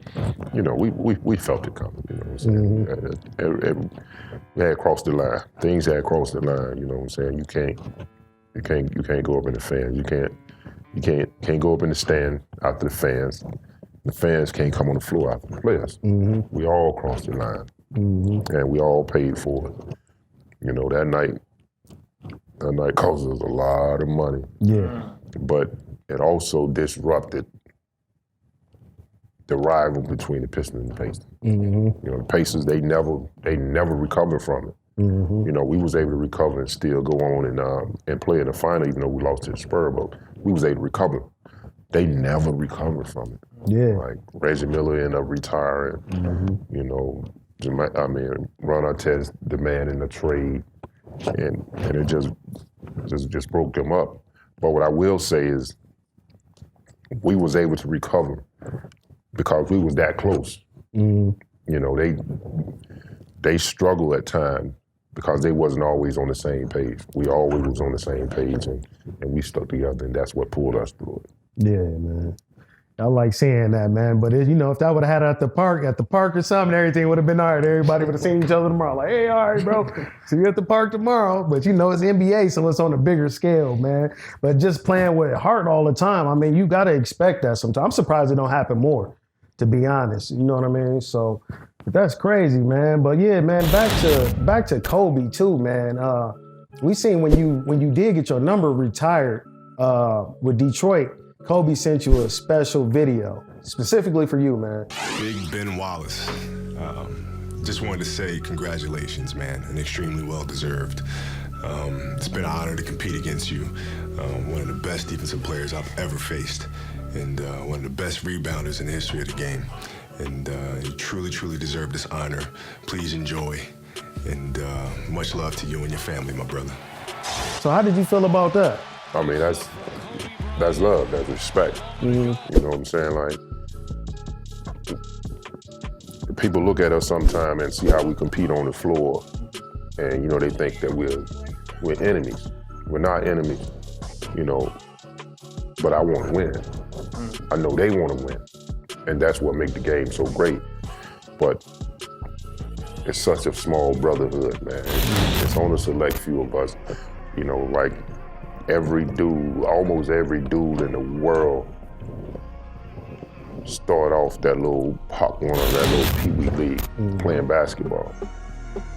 you know we felt it coming. You know what I'm saying? We had crossed the line. Things had crossed the line. You know what I'm saying? You can't go up in the fans. You can't go up in the stand after the fans. The fans can't come on the floor after the players. We all crossed the line, and we all paid for it. You know, that night cost us a lot of money. Yeah. But it also disrupted the rival between the Pistons and the Pacers. You know, the Pacers, they never recovered from it. You know, we was able to recover and still go on and play in the final, even though we lost to the Spurs, but we was able to recover. They never recovered from it. Yeah. Like Reggie Miller ended up retiring. You know, Ron Artest demanding a trade, and it just broke them up. But what I will say is, we was able to recover because we was that close. You know, they struggle at times because they wasn't always on the same page. We always was on the same page, and we stuck together, and that's what pulled us through it. Yeah, man. I like seeing that, man. But you know, if that would have had it at the park or something, everything would have been all right. Everybody would have seen each other tomorrow. Like, hey, all right, bro, see you at the park tomorrow. But you know, it's NBA, so it's on a bigger scale, man. But just playing with heart all the time, I mean, you got to expect that sometimes. I'm surprised it don't happen more, to be honest. You know what I mean? So that's crazy, man. But yeah, man, back to Kobe too, man. We seen when you did get your number retired with Detroit, Kobe sent you a special video, specifically for you, man. Big Ben Wallace. Just wanted to say congratulations, man, and extremely well-deserved. It's been an honor to compete against you. One of the best defensive players I've ever faced, and one of the best rebounders in the history of the game. And you truly, truly deserve this honor. Please enjoy, and much love to you and your family, my brother. So how did you feel about that? I mean, that's love, that's respect. You know what I'm saying? Like, people look at us sometime and see how we compete on the floor, and you know, they think that we're enemies. We're not enemies, you know, but I want to win. I know they want to win, and that's what makes the game so great. But it's such a small brotherhood, man. It's only a select few of us, you know, like almost every dude in the world start off that little pop one of that little Pee-wee league playing basketball.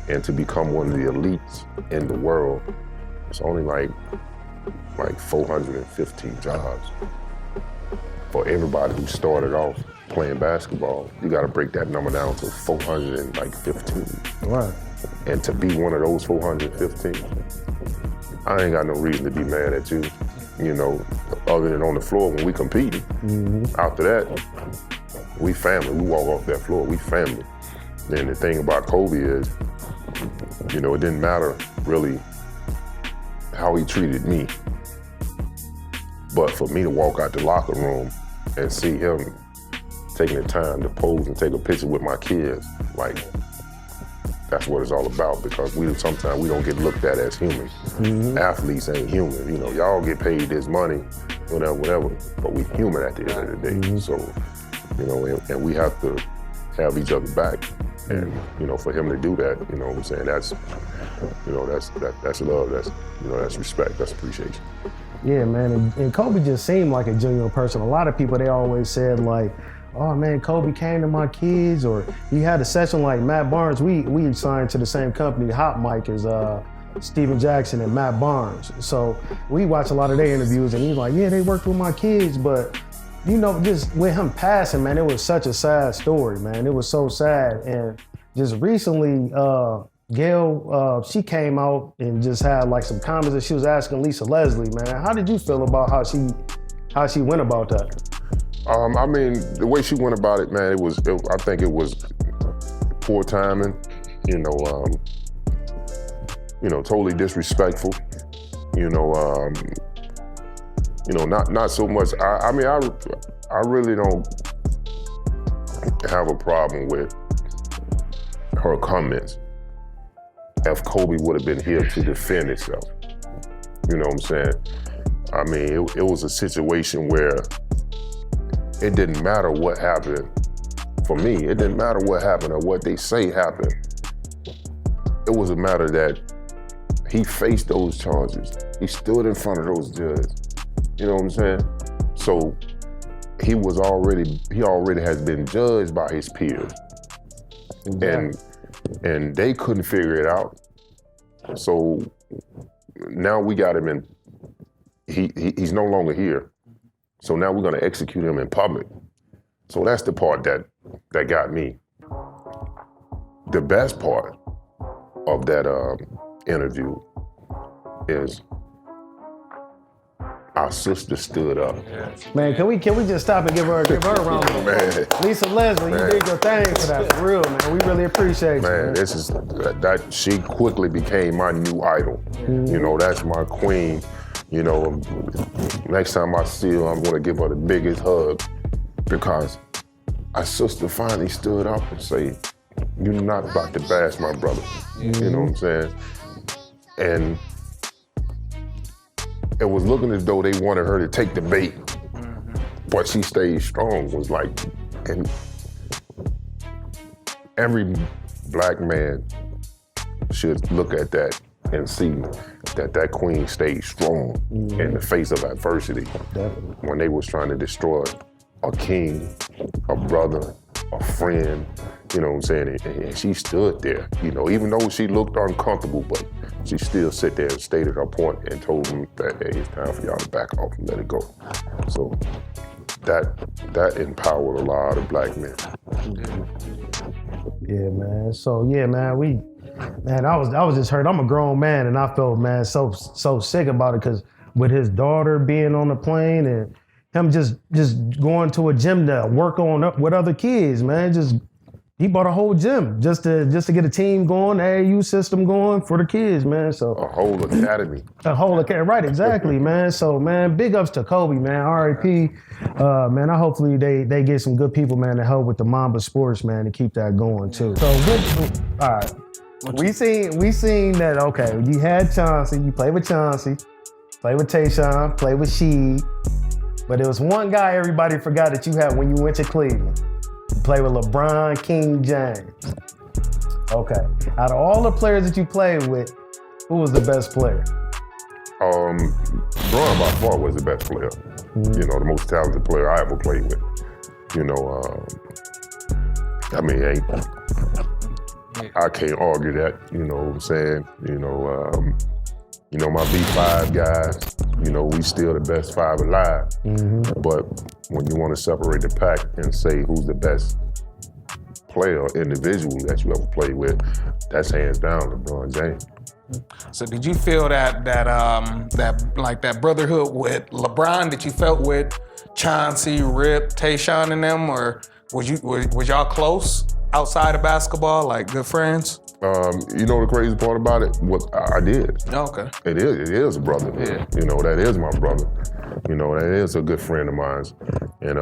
And to become one of the elites in the world, it's only like 415 jobs. For everybody who started off playing basketball, you gotta break that number down to 415. Right. And to be one of those 415, I ain't got no reason to be mad at you, you know, other than on the floor when we competing. After that, we family. We walk off that floor, we family. And the thing about Kobe is, you know, it didn't matter really how he treated me, but for me to walk out the locker room and see him taking the time to pose and take a picture with my kids, like, that's what it's all about, because sometimes we don't get looked at as human. Athletes ain't human. You know, y'all get paid this money, whatever, but we human at the end of the day. So, you know, and we have to have each other back. And, you know, for him to do that, you know what I'm saying, that's love, that's respect, that's appreciation. Yeah, man, and Kobe just seemed like a genuine person. A lot of people, they always said like, oh man, Kobe came to my kids, or he had a session like Matt Barnes. We signed to the same company, Hot Mic, as Steven Jackson and Matt Barnes. So we watch a lot of their interviews, and he's like, yeah, they worked with my kids, but you know, just with him passing, man, it was such a sad story, man. It was so sad. And just recently, Gail, she came out and just had like some comments that she was asking Lisa Leslie, man. How did you feel about how she went about that? I mean, the way she went about it, man, I think it was poor timing. Totally disrespectful. Not so much. I really don't have a problem with her comments if Kobe would have been here to defend himself. You know what I'm saying? I mean, it was a situation where it didn't matter what happened. For me, it didn't matter what happened or what they say happened. It was a matter that he faced those charges. He stood in front of those judges. You know what I'm saying? So he already has been judged by his peers. Exactly. And they couldn't figure it out. So now we got him in, he's no longer here. So now we're gonna execute him in public. So that's the part that got me. The best part of that interview is our sister stood up. Man, can we just stop and give her a round of applause? Lisa Leslie, man, you did your thing for that, for real, man. We really appreciate you. Man, that she quickly became my new idol. Mm-hmm. That's my queen. Next time I see her, I'm gonna give her the biggest hug because our sister finally stood up and said, "You're not about to bash my brother." Mm-hmm. You know what I'm saying? And it was looking as though they wanted her to take the bait, but she stayed strong. Was like, and every black man should look at that and see that queen stayed strong in the face of adversity. Definitely. When they was trying to destroy a king, a brother, a friend, you know what I'm saying? And she stood there, even though she looked uncomfortable, but she still sat there and stated her point and told them that, hey, it's time for y'all to back off and let it go. So that empowered a lot of black men. Yeah, man. So yeah, man, I was just hurt. I'm a grown man, and I felt, man, so sick about it because with his daughter being on the plane and him just going to a gym to work on with other kids, man. He bought a whole gym just to get a team going, AAU system going for the kids, man. So a whole academy. Right, exactly, man. So, man, big ups to Kobe, man. R.I.P. Man, hopefully they get some good people, man, to help with the Mamba Sports, man, to keep that going too. So, all right. We seen that. Okay, you had Chauncey. You played with Chauncey, played with Tayshaun, played with Sheed. But there was one guy everybody forgot that you had when you went to Cleveland. You played with LeBron King James. Okay. Out of all the players that you played with, who was the best player? LeBron by far was the best player. Mm-hmm. The most talented player I ever played with. I can't argue that, you know what I'm saying? My B5 guys, we still the best five alive. Mm-hmm. But when you want to separate the pack and say who's the best player individual that you ever played with, that's hands down LeBron James. So did you feel that brotherhood with LeBron that you felt with Chauncey, Rip, Tayshaun and them, or was y'all close outside of basketball, like good friends? The crazy part about it? What I did. Okay. It is a brother. Yeah. That is my brother. That is a good friend of mine. And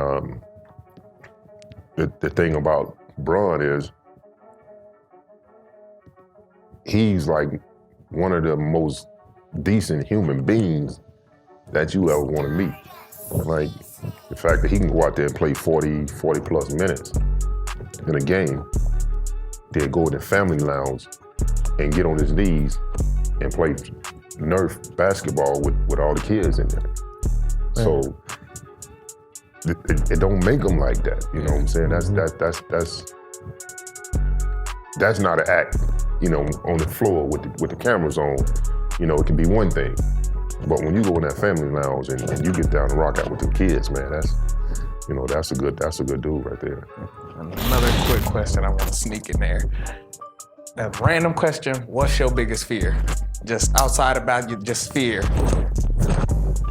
the thing about Bron is he's like one of the most decent human beings that you ever want to meet. Like the fact that he can go out there and play 40 plus minutes in a game, then go in the family lounge and get on his knees and play Nerf basketball with all the kids in there. Right. So it don't make them like that. You know what I'm saying? That's not an act. On the floor with the cameras on. It can be one thing, but when you go in that family lounge and you get down and rock out with the kids, man, that's a good dude right there. Another quick question I want to sneak in there. a random question. What's your biggest fear? Just outside about you, just fear.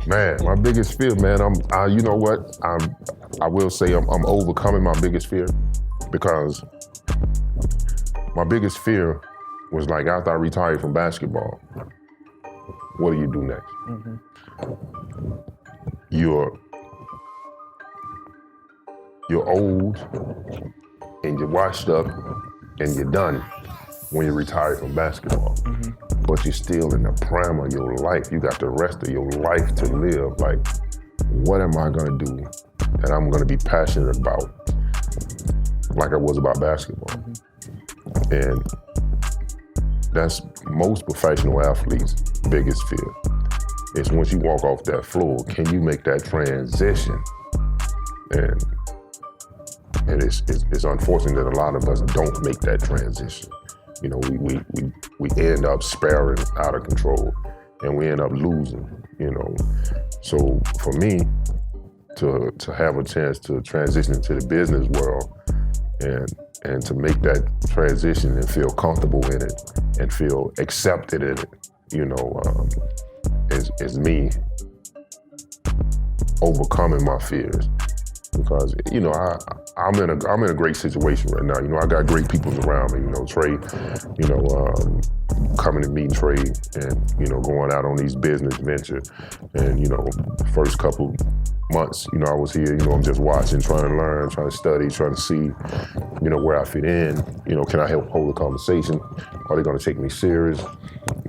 Man, my biggest fear, man, you know what? I will say I'm overcoming my biggest fear, because my biggest fear was like after I retired from basketball, what do you do next? Mm-hmm. You're old and you're washed up and you're done when you retire from basketball. Mm-hmm. But you're still in the prime of your life. You got the rest of your life to live. Like, what am I gonna do that I'm gonna be passionate about like I was about basketball? Mm-hmm. And that's most professional athletes' biggest fear. Is once you walk off that floor, can you make that transition? And it's unfortunate that a lot of us don't make that transition. You know, we end up spiraling out of control and we end up losing, you know. So for me, to have a chance to transition into the business world and to make that transition and feel comfortable in it and feel accepted in it, you know, is me overcoming my fears. Because, you know, I'm in a great situation right now. You know, I got great people around me. You know, Trey, you know, coming and meeting Trey and, you know, going out on these business ventures. And, you know, the first couple months, you know, I was here, you know, I'm just watching, trying to learn, trying to study, trying to see, you know, where I fit in. You know, can I help hold a conversation? Are they going to take me serious?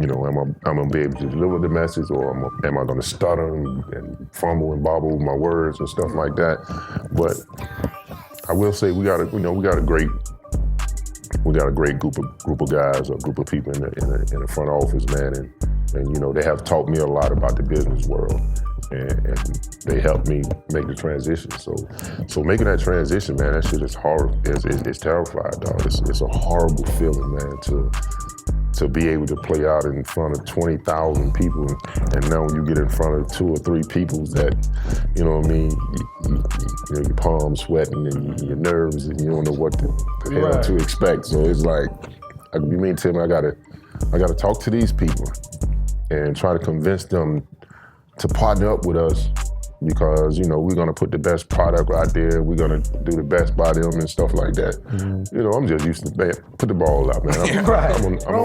You know, am I going to be able to deliver the message, or am I going to stutter and fumble and bobble with my words and stuff like that? But I will say we got a great group of guys, a group of people in the front office, man, and you know, they have taught me a lot about the business world, and they helped me make the transition. So making that transition, man, that shit is hard. It's terrifying, dog. It's a horrible feeling, man, to be able to play out in front of 20,000 people, and now when you get in front of 2 or 3 people that, you know what I mean, you know, your palms sweating and your nerves, and you don't know what the hell to expect. So it's like, you mean to me, I gotta talk to these people and try to convince them to partner up with us, because, you know, we're gonna put the best product out there, we're gonna do the best by them and stuff like that. Mm-hmm. You know, I'm just used to, man, put the ball out, man. I'm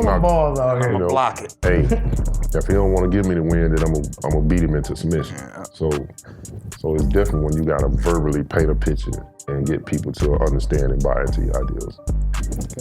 gonna ball out here. I'm gonna block it. Hey, if he don't want to give me the win, then I'm gonna beat him into submission. Yeah. So it's different when you gotta verbally paint a picture and get people to understand and buy into your ideals.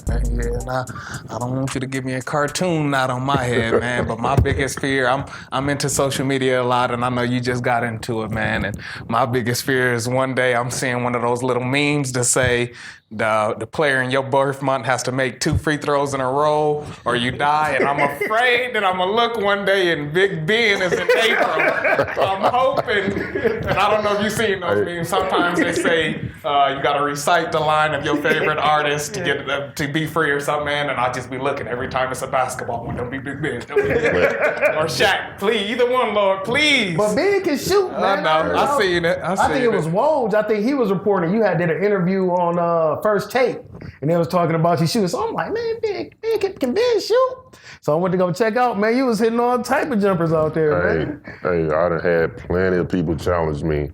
Okay, yeah, and I don't want you to give me a cartoon knot on my head, man, but my biggest fear, I'm into social media a lot, and I know you just got into it, man, and my biggest fear is one day I'm seeing one of those little memes to say the player in your birth month has to make 2 free throws in a row or you die, and I'm afraid that I'm gonna look one day and Big Ben is in April. I'm hoping, and I don't know if you've seen those memes, sometimes they say you gotta recite the line of your favorite artist to get to be free or something, man, and I'll just be looking every time it's a basketball one. Don't be Big Ben, don't be Big Ben. Or Shaq, please, either one, Lord, please. But Ben can shoot, man. I seen it. I think it was Woj. I think he was reporting you did an interview on First Take, and they was talking about you shooting. So I'm like, man, can Ben shoot? So I went to go check out, man. You was hitting all type of jumpers out there, man. Hey, I done had plenty of people challenge me,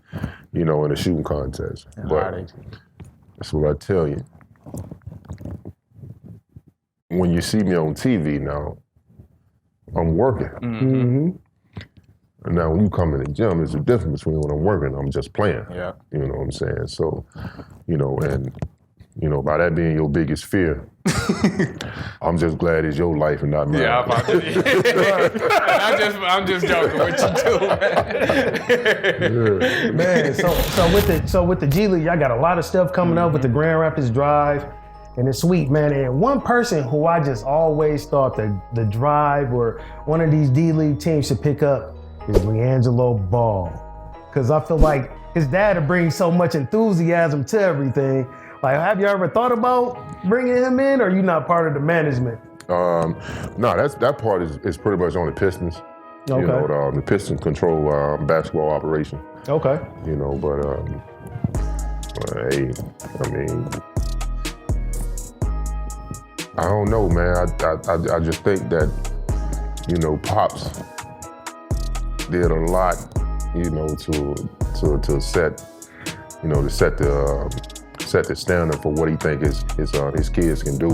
you know, in a shooting contest. But that's what I tell you. When you see me on TV now, I'm working. Mm-hmm. And now when you come in the gym, there's a difference between when I'm working, I'm just playing. Yeah. You know what I'm saying? So, you know, and, you know, by that being your biggest fear, I'm just glad it's your life and not mine. Yeah, I'm just joking with you too, man. Man, so with the G League, y'all got a lot of stuff coming up with the Grand Rapids Drive, and it's sweet, man. And one person who I just always thought the Drive or one of these D League teams should pick up is LeAngelo Ball, because I feel like his dad brings so much enthusiasm to everything. Like, have you ever thought about bringing him in, or are you not part of the management? No, that part is pretty much on the Pistons. Okay. You know, the Pistons control basketball operation. Okay. You know, but hey, I mean, I don't know, man. I just think that, you know, Pops did a lot, you know, to set, you know, to set the standard for what he think his kids can do,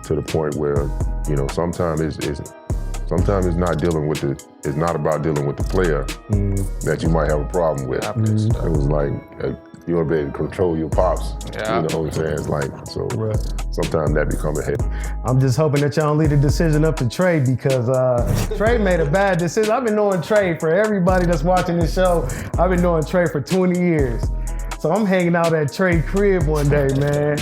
to the point where, you know, sometimes it's not dealing with it's not about dealing with the player that you might have a problem with. It was like you ought to be able to control your pops. Yeah. You know what I'm saying? It's like, so sometimes that becomes a hit. I'm just hoping that y'all don't leave the decision up to Trey, because Trey made a bad decision. I've been knowing Trey, for everybody that's watching this show, I've been knowing Trey for 20 years. So I'm hanging out at Trey's crib one day, man.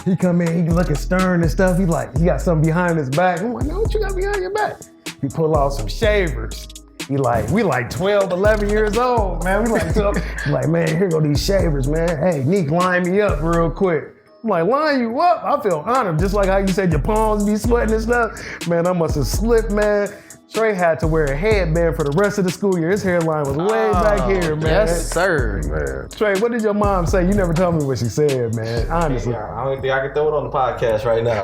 He come in, he looking stern and stuff. He got something behind his back. I'm like, no, what you got behind your back? He pull out some shavers. We like 12, 11 years old, man. We like 12. He like, man, here go these shavers, man. Hey, Neek, line me up real quick. I'm like, line you up? I feel honored. Just like how you said your palms be sweating and stuff. Man, I must have slipped, man. Trey had to wear a headband for the rest of the school year. His hairline was way back here, man. Yes, sir. Man. Trey, what did your mom say? You never told me what she said, man. Honestly. I don't think I can throw it on the podcast right now.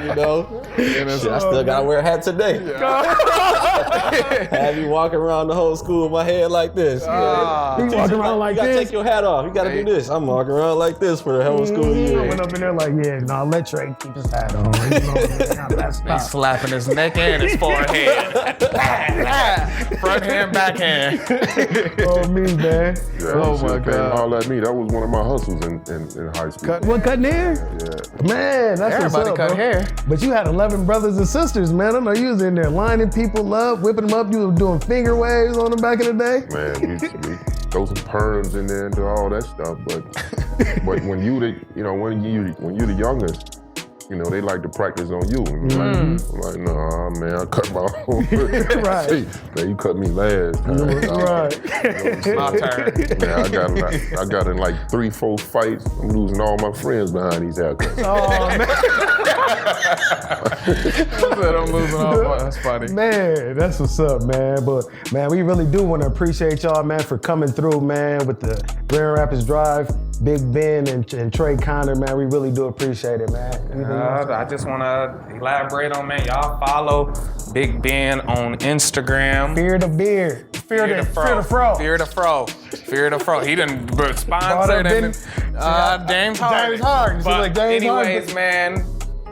You know? Shit, I still gotta wear a hat today. Have you walking around the whole school with my head like this. He walking around like you gotta this. take your hat off. You gotta do this. I'm walking around like this for the whole school I year. went up in there like, yeah, no, let Trey keep his hat on. You know, He's slapping his neck and his forehead. Front hand, back hand. Oh, me, man. Yeah, Oh, he my should've came God. and hollered at me. That was one of my hustles in high school. What, cutting hair? Yeah. Man, that's what's Everybody up, cut bro. hair. But you had 11 brothers and sisters, man. I know you was in there lining people up, whipping them up. You was doing finger waves on them back in the day. Man, we throw some perms in there and do all that stuff. But when you the youngest, you know, they like to practice on you. And I'm like, nah, man, I cut my own. Right. Hey, man, you cut me last time. Right. My turn. Man, I got in like 3-4 fights. I'm losing all my friends behind these haircuts. Oh, man. I'm losing all my. That's funny. Man, that's what's up, man. But, man, we really do want to appreciate y'all, man, for coming through, man, with the Grand Rapids Drive, Big Ben and Trey Connor, man. We really do appreciate it, man. Anything else? I just want to elaborate on, man. Y'all follow Big Ben on Instagram. Fear the beard. Fear the fro. Fear the fro. Fear the fro. He done sponsored Ben- James Harden. James Harden. She's But like, James anyways, man,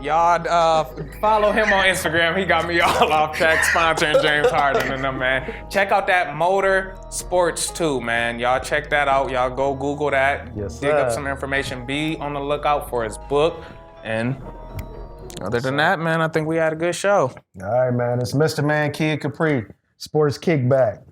y'all follow him on Instagram. He got me all off track sponsoring James Harden and them, man. Check out that Motor Sports too, man. Y'all check that out. Y'all go Google that. Yes, Dig up sir. some information. Be on the lookout for his book. And other than that, man, I think we had a good show. All right, man. It's Mr. Man Kid Capri. Sports Kickback.